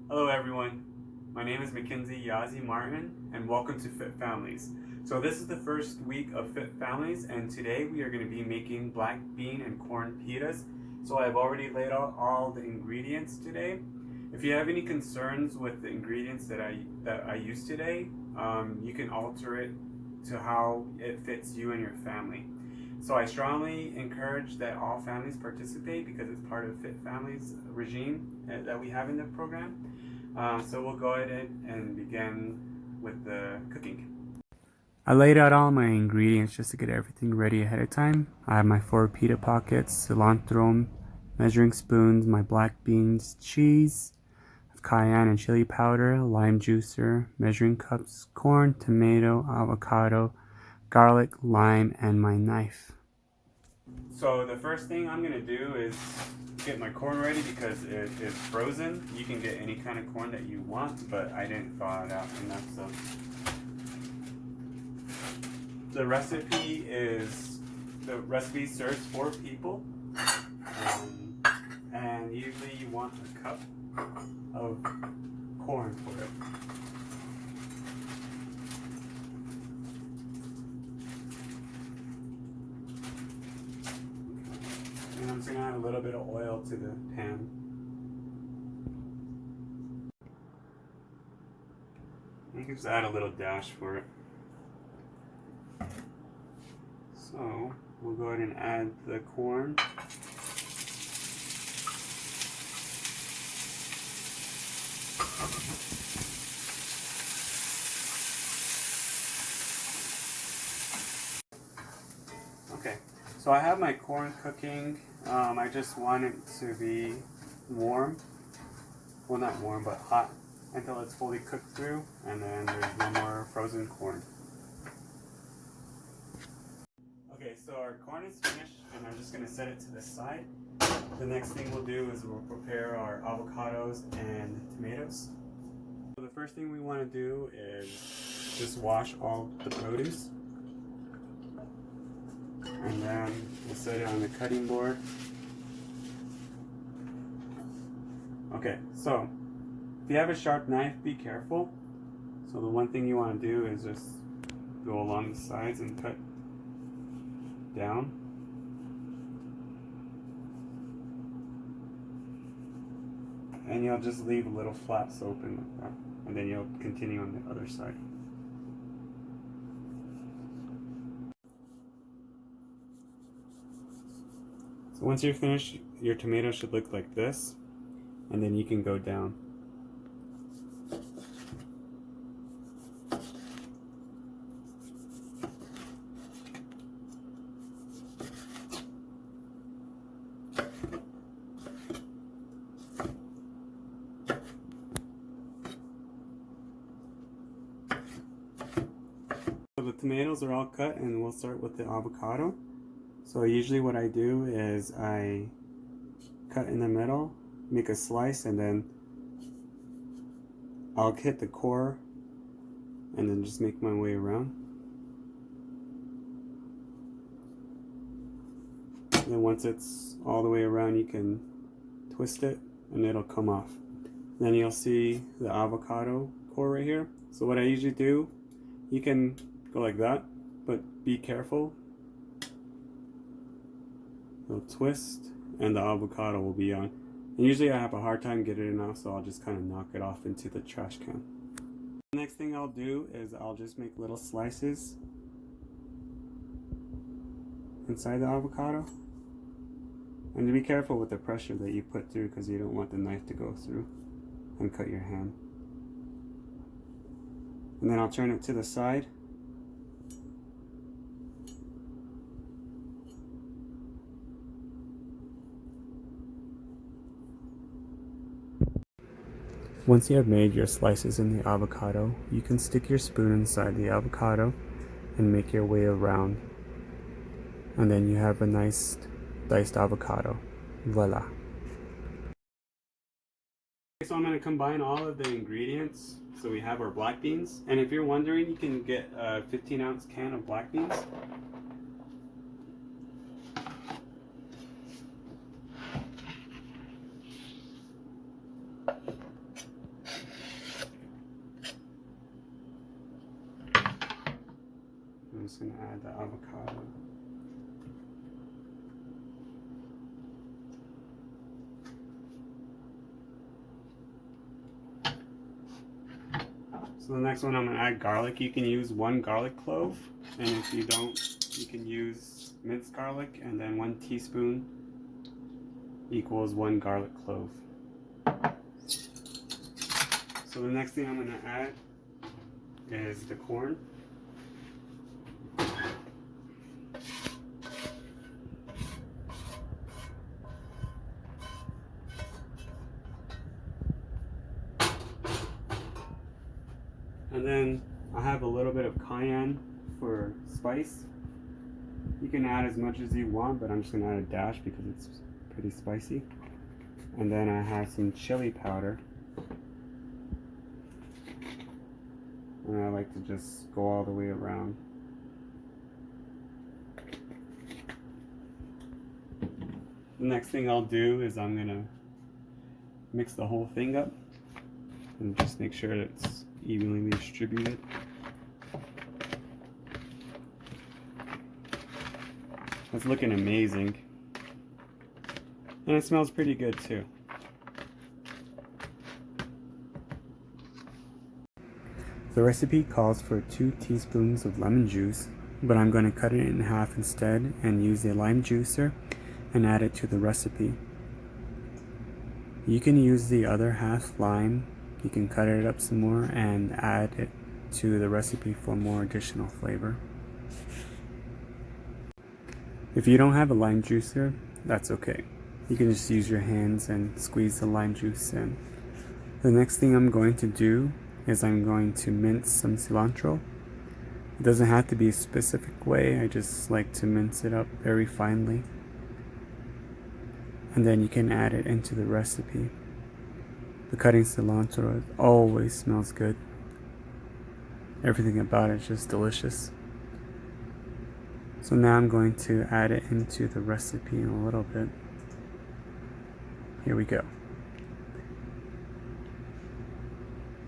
Hello everyone, my name is Mackenzie Yazi Martin and welcome to Fit Families. So this is the first week of Fit Families and today we are going to be making black bean and corn pitas. So I've already laid out all the ingredients today. If you have any concerns with the ingredients that I use today, you can alter it to how it fits you and your family. So I strongly encourage that all families participate because it's part of Fit Families regime that we have in the program. So we'll go ahead and begin with the cooking. I laid out all my ingredients just to get everything ready ahead of time. I have my 4 pita pockets, cilantro, measuring spoons, my black beans, cheese, cayenne and chili powder, lime juicer, measuring cups, corn, tomato, avocado, garlic, lime, and my knife. So the first thing I'm gonna do is get my corn ready because it is frozen. You can get any kind of corn that you want, but I didn't thaw it out enough. So the recipe serves 4 people, and usually you want a cup of corn for it. And I'm just going to add a little bit of oil to the pan. You can just add a little dash for it. So we'll go ahead and add the corn. Okay, so I have my corn cooking. I just want it to be warm. Well, not warm, but hot until it's fully cooked through, and then there's no more frozen corn. Okay, so our corn is finished, and I'm just going to set it to the side. The next thing we'll do is we'll prepare our avocados and tomatoes. So the first thing we want to do is just wash all the produce. And then we'll set it on the cutting board. Okay, so if you have a sharp knife, be careful. So the one thing you want to do is just go along the sides and cut down. And you'll just leave little flaps open like that. And then you'll continue on the other side. So once you're finished, your tomato should look like this, and then you can go down. So the tomatoes are all cut, and we'll start with the avocado. So usually what I do is I cut in the middle, make a slice, and then I'll hit the core and then just make my way around. And then once it's all the way around, you can twist it and it'll come off. Then you'll see the avocado core right here. So what I usually do, you can go like that, but be careful. It'll twist and the avocado will be on. And usually I have a hard time getting it off, so I'll just kind of knock it off into the trash can. The next thing I'll do is I'll just make little slices inside the avocado. And be careful with the pressure that you put through because you don't want the knife to go through and cut your hand. And then I'll turn it to the side. Once you have made your slices in the avocado, you can stick your spoon inside the avocado and make your way around. And then you have a nice diced avocado. Voila. So I'm going to combine all of the ingredients. So we have our black beans. And if you're wondering, you can get a 15-ounce can of black beans. I'm just going to add the avocado. So the next one I'm going to add garlic. You can use 1 garlic clove, and if you don't, you can use minced garlic, and then 1 teaspoon equals 1 garlic clove. So the next thing I'm going to add is the corn. And then I have a little bit of cayenne for spice. You can add as much as you want, but I'm just going to add a dash because it's pretty spicy. And then I have some chili powder. And I like to just go all the way around. The next thing I'll do is I'm going to mix the whole thing up and just make sure it's evenly distributed. It's looking amazing. And it smells pretty good too. The recipe calls for 2 teaspoons of lemon juice, but I'm going to cut it in half instead and use a lime juicer and add it to the recipe. You can use the other half lime. You can cut it up some more and add it to the recipe for more additional flavor. If you don't have a lime juicer, that's okay. You can just use your hands and squeeze the lime juice in. The next thing I'm going to do is I'm going to mince some cilantro. It doesn't have to be a specific way, I just like to mince it up very finely. And then you can add it into the recipe. The cutting cilantro always smells good. Everything about it is just delicious. So now I'm going to add it into the recipe in a little bit. Here we go.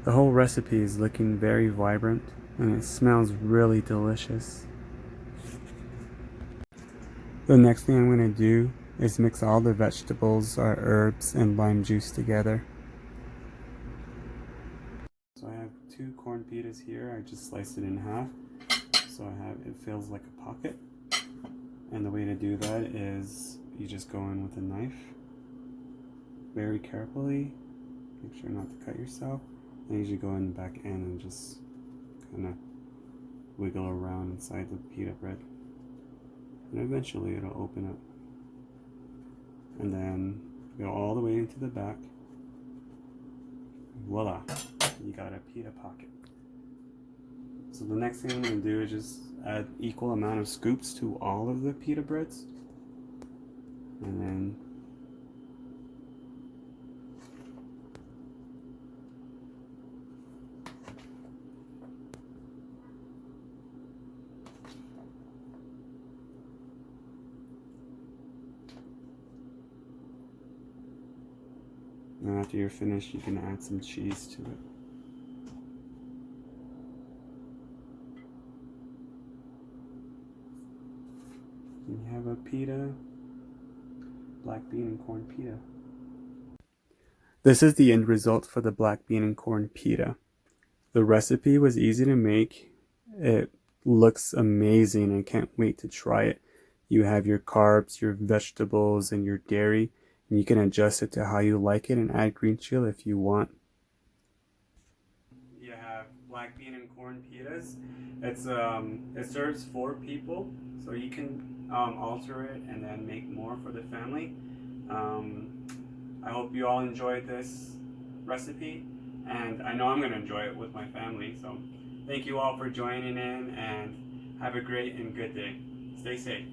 The whole recipe is looking very vibrant and it smells really delicious. The next thing I'm going to do is mix all the vegetables, our herbs, and lime juice together. So I have 2 corn pitas here. I just sliced it in half. So it feels like a pocket. And the way to do that is you just go in with a knife very carefully. Make sure not to cut yourself. And you should go in the back end and just kind of wiggle around inside the pita bread. And eventually it'll open up. And then go all the way into the back. Voila! You got a pita pocket. So the next thing I'm going to do is just add equal amount of scoops to all of the pita breads. And then after you're finished, you can add some cheese to it. And you have a pita, black bean and corn pita. This is the end result for the black bean and corn pita. The recipe was easy to make. It looks amazing. I can't wait to try it. You have your carbs, your vegetables, and your dairy. And you can adjust it to how you like it and add green chili if you want. You have black bean and corn pitas. It serves 4 people, so you can alter it and then make more for the family. I hope you all enjoyed this recipe, and I know I'm going to enjoy it with my family. So thank you all for joining in, and have a great and good day. Stay safe.